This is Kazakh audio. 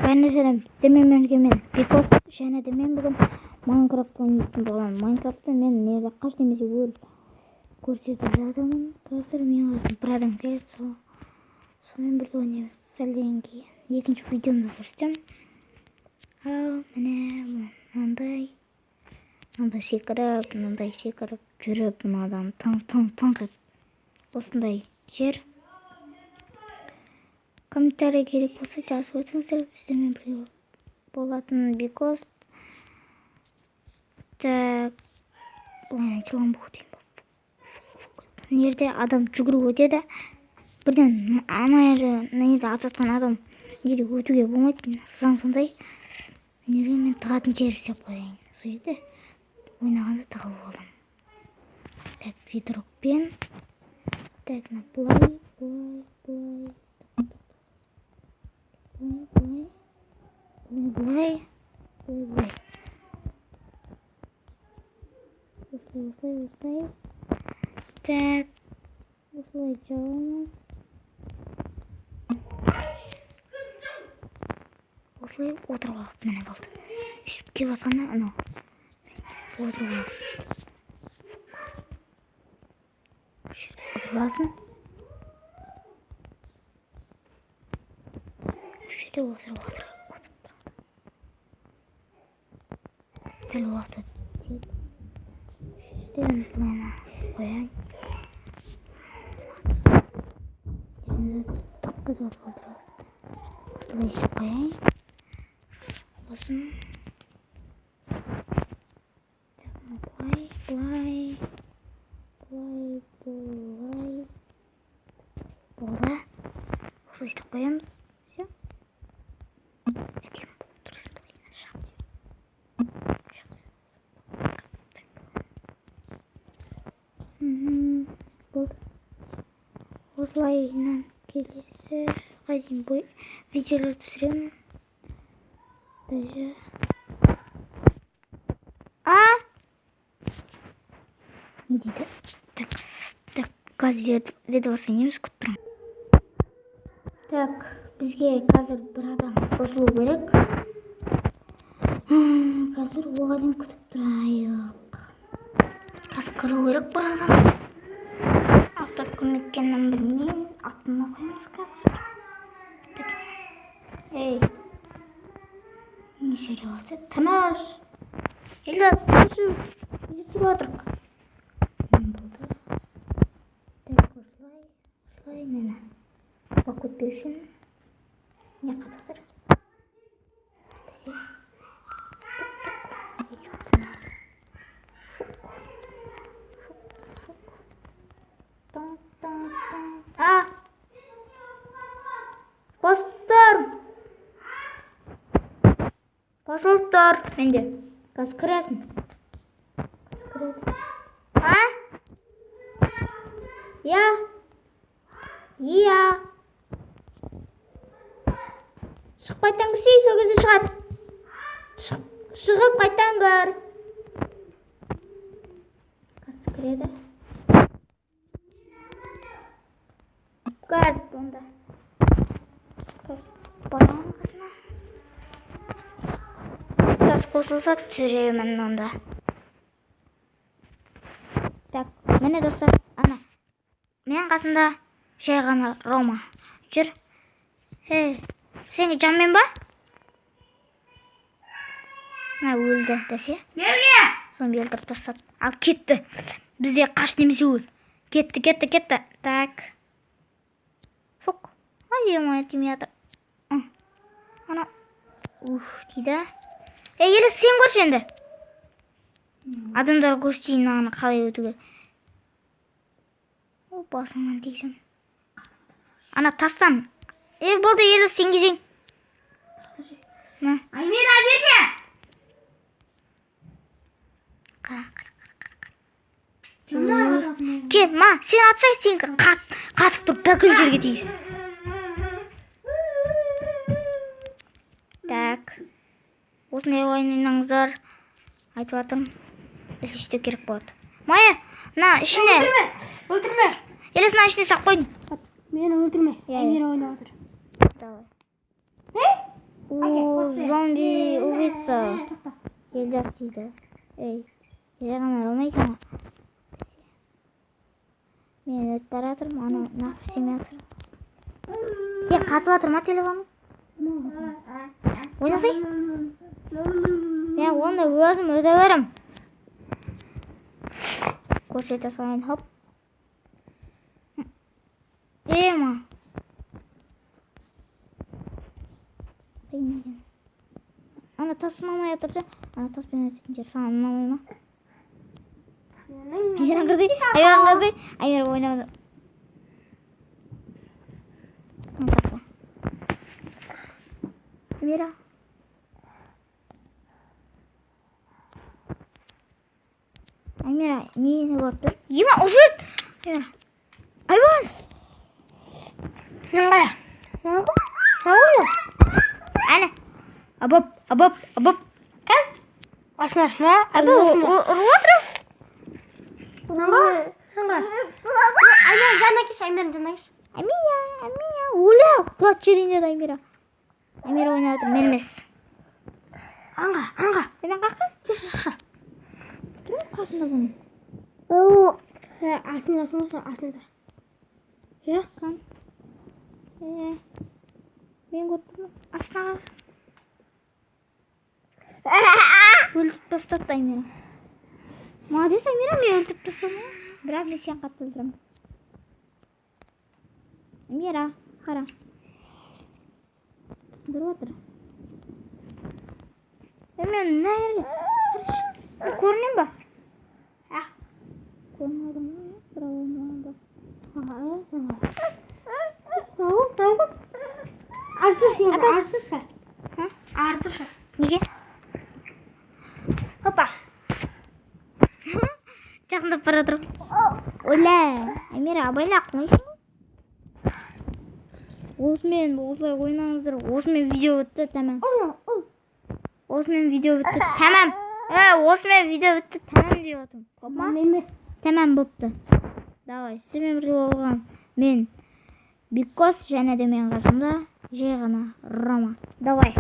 Kardeşlerim, demin Because және де мен бүгін Майнкрафт ойнайтын боламын. Майнкрафтта мен nerede kaç немесе көрсетіп жатырмын. Қазір мен өзім бір адам келеді, сонымен бірге ойнаймыз. Сәлден кейін екінші видеомды көрсетемін. Ал міне мынандай секіріп жүріп, мынадан тың осындай жер. Комментарий керек болса жазып өтіңіздер, біздермен бірге болатын. Because так жыламбық деймін. Нерде адам жүгіріп өтеді, бірден ана жерде ататын адам неде өтуге болмайды. Сондай неге мен тығатын жер істеп қояйын. Сол жерде ойнағанда тығылып аламын. Так, видрокпен так, плай. Осылай. Так, осылай жалымыз. Осылай отырып алып, міне болды. Үшіп кеп атқанда, анау. Отырып алып. Отырып алсын. Үшіде отырып алып. Сәл уақыт өтеді. Үшіде мына қояйын. Тапқы да отырып. Осылай ішіп қояйын. Болсын. Былай. Болды. Осылай істеп қоямыз. Все. Әдем болып тұрсын. Болды. Осылайынан келесі қайден видеолар түсіремін. Даже не дейді? Так, қазір видеосы неміз күтіп тұрмын. Так, бізге қазір бір адам қосылу керек. Қазір оған күтіп тұрайық. Қазір кіру керек бір адам. Аты кім екенін білмеймін. Атын оқимыз қазір. Ей, не сериалды? Тыныш. Елдер, тынышу. Не істеп отырық? Так, осылай, нені. Ұзақ көтпеу үшін не қатықтыр? Қосылып тұр. Менде. Қазір кіресің. Иә. Шығып қайтан кірсей, сол кезде шығады. Шығып қайтан кір. Қазір кіреді. Қазір онда. Барамын қасына. Қазір қосылса түсіремін онда. Так, мені достар, ана. Мен қасымда жай ғана Рома жүр. Сені жанмен ба? Өлді, бәсе. Берге! Соны өлтіріп тастады. Ал кетті. Бізде қаш немесе өл. Кетті. Так. Фук. Ай, тимей жатыр. Ана. Дейді. Елі сен көрші енді. Адамдар көрсетейін ағына қалай өтуге. Басыңнан дейсің. Ана тастан. Болды, елі сен кезең. Аймира, берге! Ке, сен атсай, сен қатып тұр, бәкіл жерге дейсің. Так. Осындай ойнаңыздар. Айтып атым. Іште керек болады. Майя, ішіне. Өлтірме. Елесін ішіне сақ қойдың. Мені өлтірме. Аймира ойнап отыр. Давай. Зомби убийца. Елдас дейді. Ей, жағынан алмай екен. Мен өтіп бара жатырмын, ана нақып семей жатыр. Сен қатып жатыр ма телефоның? Ойнасай? Мен оны өзім өте берем. Көрсете салайын, хоп. Ема. Ана тас ұнамай отырса, ана таспен өтетін жер саған ұнамай ма? Аймира қызы, Аймира ойнауды. Аймира. Аймира, нені көріп тұр? Ема, ұшыт! Аймира. Айбан! Наңға? Наңға? Әне. Абап. Кәл? Ашына. Ұрып отырым. Наңға? Аймира жанына кеш, Амия. Оля, құлат жерін деді Аймира. Аймира ойнап отыр, мен емес. Аңға. Мен қақы? Кеш шықша. Тұрмын қасында бұның. Артында. Қан. Мен көрдім. Астына өлтіп тастады Аймира. Молодец Аймира, мен өлтіп тастадым. Бірақ мен сен қатты өлтіремін. Аймира, қара. Түсіндіріп отыр. Мен нәйірлі. Көрінем ба? Көрінем ба? Бірақ олмаған ба? Артыршы. Неге? Опа. Жақындап бара жатыр. Оля, Аймира, абайла қойшы. Осымен осылай ойнаңыздар. Осымен видео бітті, тамам. Осымен видео бітті, тамам. Осымен видео бітті, тамам деп отырмын. Қопма? Тамам бопты. Давай, сізбен бірге болған мен Бикос және де мен қасымда жай ғана Рома. Давай.